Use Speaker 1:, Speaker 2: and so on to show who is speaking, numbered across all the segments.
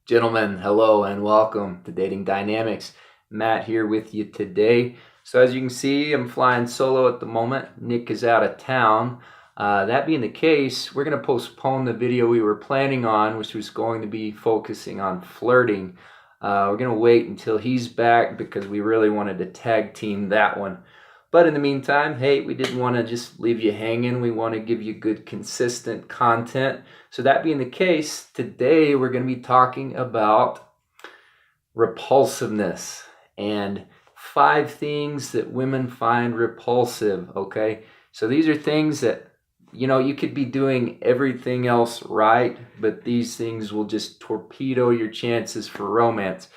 Speaker 1: Gentlemen, hello and welcome to Dating Dynamics. Matt here with you today. So as you can see, I'm flying solo at the moment. Nick is out of town. That being the case, we're going to postpone the video we were planning on, which was going to be focusing on flirting. We're going to wait until he's back because we really wanted to tag team that one. But in the meantime, hey, we didn't want to just leave you hanging. We want to give you good, consistent content. So that being the case, today we're going to be talking about repulsiveness and 5 things that women find repulsive, okay? So these are things that, you could be doing everything else right, but these things will just torpedo your chances for romance.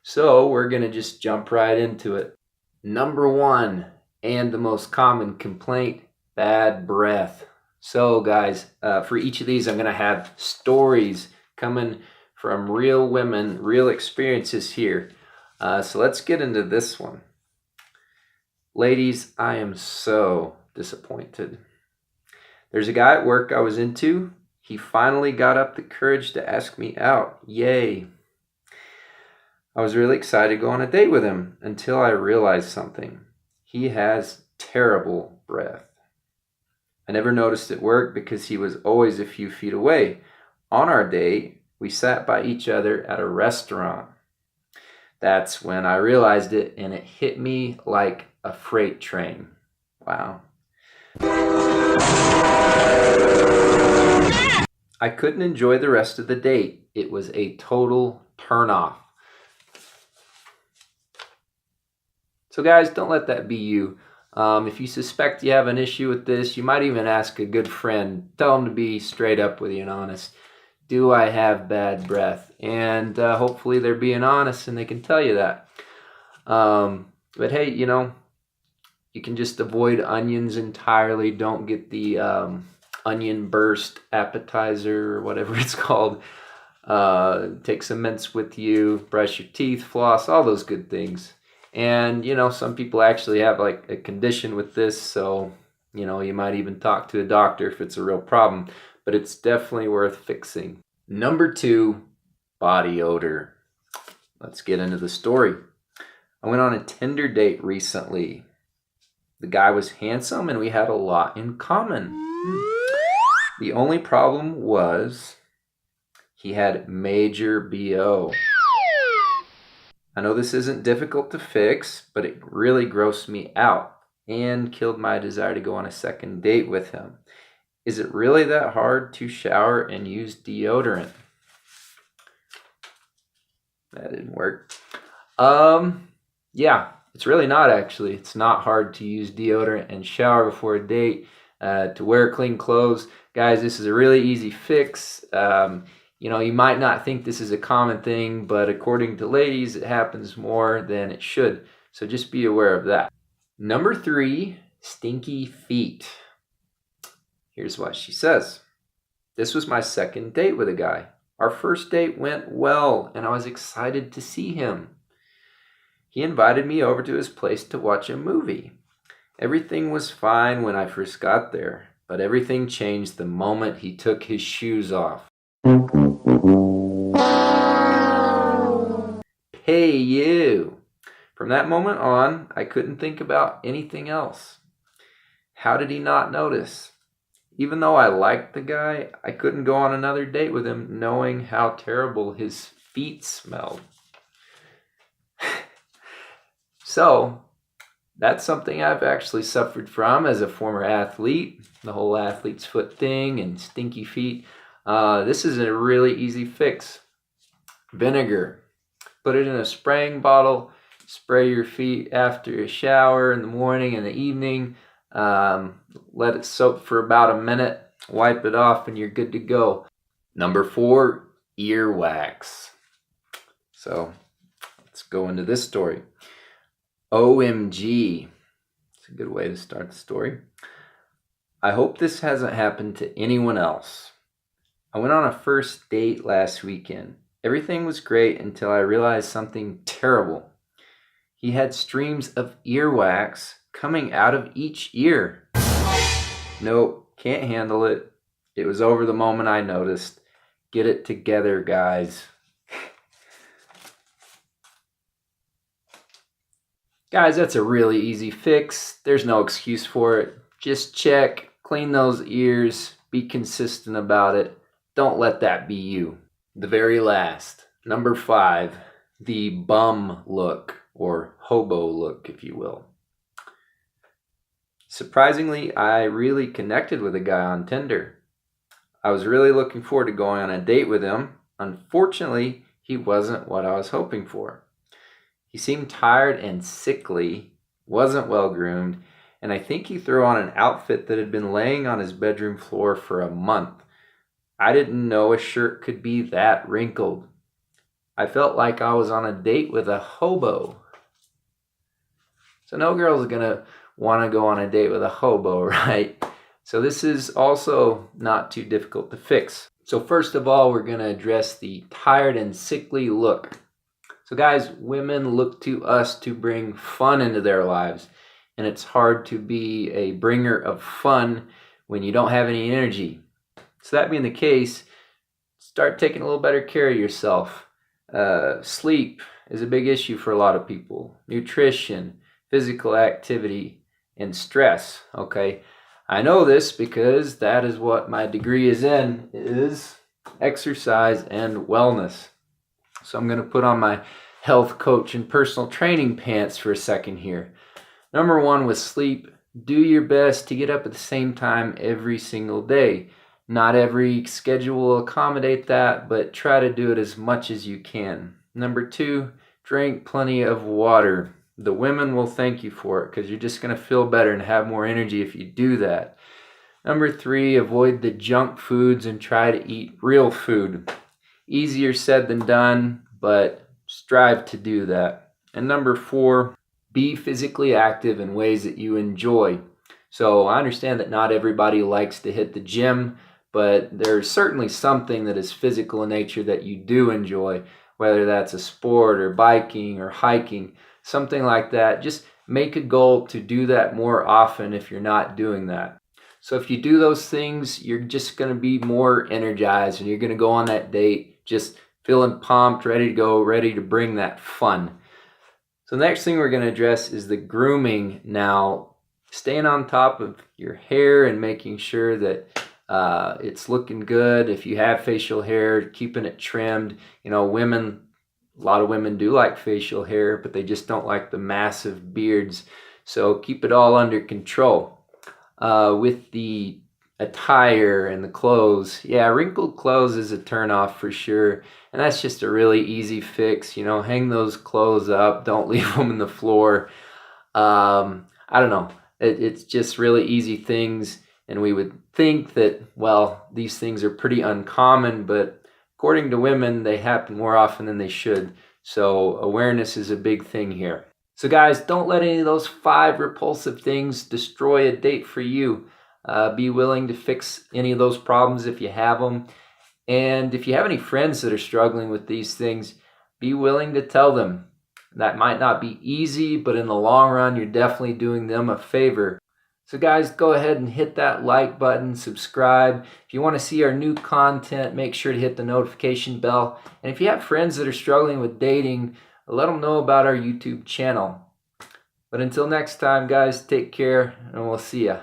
Speaker 1: So we're going to just jump right into it. Number 1. And the most common complaint, bad breath. So guys, for each of these, I'm going to have stories coming from real women, real experiences here. So let's get into this one. Ladies, I am so disappointed. There's a guy at work I was into. He finally got up the courage to ask me out. Yay. I was really excited to go on a date with him until I realized something. He has terrible breath. I never noticed at work because he was always a few feet away. On our date, we sat by each other at a restaurant. That's when I realized it, and it hit me like a freight train. Wow. I couldn't enjoy the rest of the date. It was a total turnoff. So guys, don't let that be you. If you suspect you have an issue with this, you might even ask a good friend. Tell them to be straight up with you and honest. Do I have bad breath? And hopefully they're being honest and they can tell you that. But hey, you can just avoid onions entirely. Don't get the onion burst appetizer or whatever it's called. Take some mints with you, brush your teeth, floss, all those good things. And, some people actually have like a condition with this, so, you might even talk to a doctor if it's a real problem, but it's definitely worth fixing. Number 2, body odor. Let's get into the story. I went on a Tinder date recently. The guy was handsome and we had a lot in common. The only problem was he had major BO. I know this isn't difficult to fix, but it really grossed me out and killed my desire to go on a second date with him. Is it really that hard to shower and use deodorant? That didn't work. Yeah, it's really not actually. It's not hard to use deodorant and shower before a date, to wear clean clothes. Guys, this is a really easy fix. You might not think this is a common thing, but according to ladies, it happens more than it should. So just be aware of that. Number 3, stinky feet. Here's what she says. This was my second date with a guy. Our first date went well, and I was excited to see him. He invited me over to his place to watch a movie. Everything was fine when I first got there, but everything changed the moment he took his shoes off. Hey you! From that moment on, I couldn't think about anything else. How did he not notice? Even though I liked the guy, I couldn't go on another date with him knowing how terrible his feet smelled. So, that's something I've actually suffered from as a former athlete, the whole athlete's foot thing and stinky feet. This is a really easy fix. Vinegar. Put it in a spraying bottle. Spray your feet after a shower in the morning and the evening. Let it soak for about a minute. Wipe it off and you're good to go. Number 4, earwax. So let's go into this story. OMG. It's a good way to start the story. I hope this hasn't happened to anyone else. I went on a first date last weekend. Everything was great until I realized something terrible. He had streams of earwax coming out of each ear. Nope, can't handle it. It was over the moment I noticed. Get it together, guys. Guys, that's a really easy fix. There's no excuse for it. Just check, clean those ears, be consistent about it. Don't let that be you. The very last, number 5, the bum look, or hobo look, if you will. Surprisingly, I really connected with a guy on Tinder. I was really looking forward to going on a date with him. Unfortunately, he wasn't what I was hoping for. He seemed tired and sickly, wasn't well groomed, and I think he threw on an outfit that had been laying on his bedroom floor for a month. I didn't know a shirt could be that wrinkled. I felt like I was on a date with a hobo. So no girl's gonna want to go on a date with a hobo, right? So this is also not too difficult to fix. So first of all, we're gonna address the tired and sickly look. So guys, women look to us to bring fun into their lives, and it's hard to be a bringer of fun when you don't have any energy. So that being the case, start taking a little better care of yourself. Sleep is a big issue for a lot of people. Nutrition, physical activity, and stress, okay? I know this because that is what my degree is exercise and wellness. So I'm going to put on my health coach and personal training pants for a second here. Number 1 with sleep, do your best to get up at the same time every single day. Not every schedule will accommodate that, but try to do it as much as you can. Number 2, drink plenty of water. The women will thank you for it because you're just going to feel better and have more energy if you do that. Number 3, avoid the junk foods and try to eat real food. Easier said than done, but strive to do that. And number 4, be physically active in ways that you enjoy. So I understand that not everybody likes to hit the gym, but there's certainly something that is physical in nature that you do enjoy, whether that's a sport or biking or hiking, something like that. Just make a goal to do that more often if you're not doing that. So if you do those things, you're just going to be more energized and you're going to go on that date just feeling pumped, ready to go, ready to bring that fun. So the next thing we're going to address is the grooming. Now, staying on top of your hair and making sure that it's looking good. If you have facial hair, keeping it trimmed. You know, a lot of women do like facial hair, but they just don't like the massive beards. So keep it all under control. With the attire and the clothes, yeah, wrinkled clothes is a turnoff for sure. And that's just a really easy fix. You know, hang those clothes up. Don't leave them on the floor. I don't know. It's just really easy things. And we would think that, well, these things are pretty uncommon, but according to women, they happen more often than they should. So awareness is a big thing here. So guys, don't let any of those 5 repulsive things destroy a date for you. Be willing to fix any of those problems if you have them. And if you have any friends that are struggling with these things, be willing to tell them. That might not be easy, but in the long run, you're definitely doing them a favor. So guys, go ahead and hit that like button, subscribe. If you want to see our new content, make sure to hit the notification bell. And if you have friends that are struggling with dating, let them know about our YouTube channel. But until next time, guys, take care, and we'll see ya.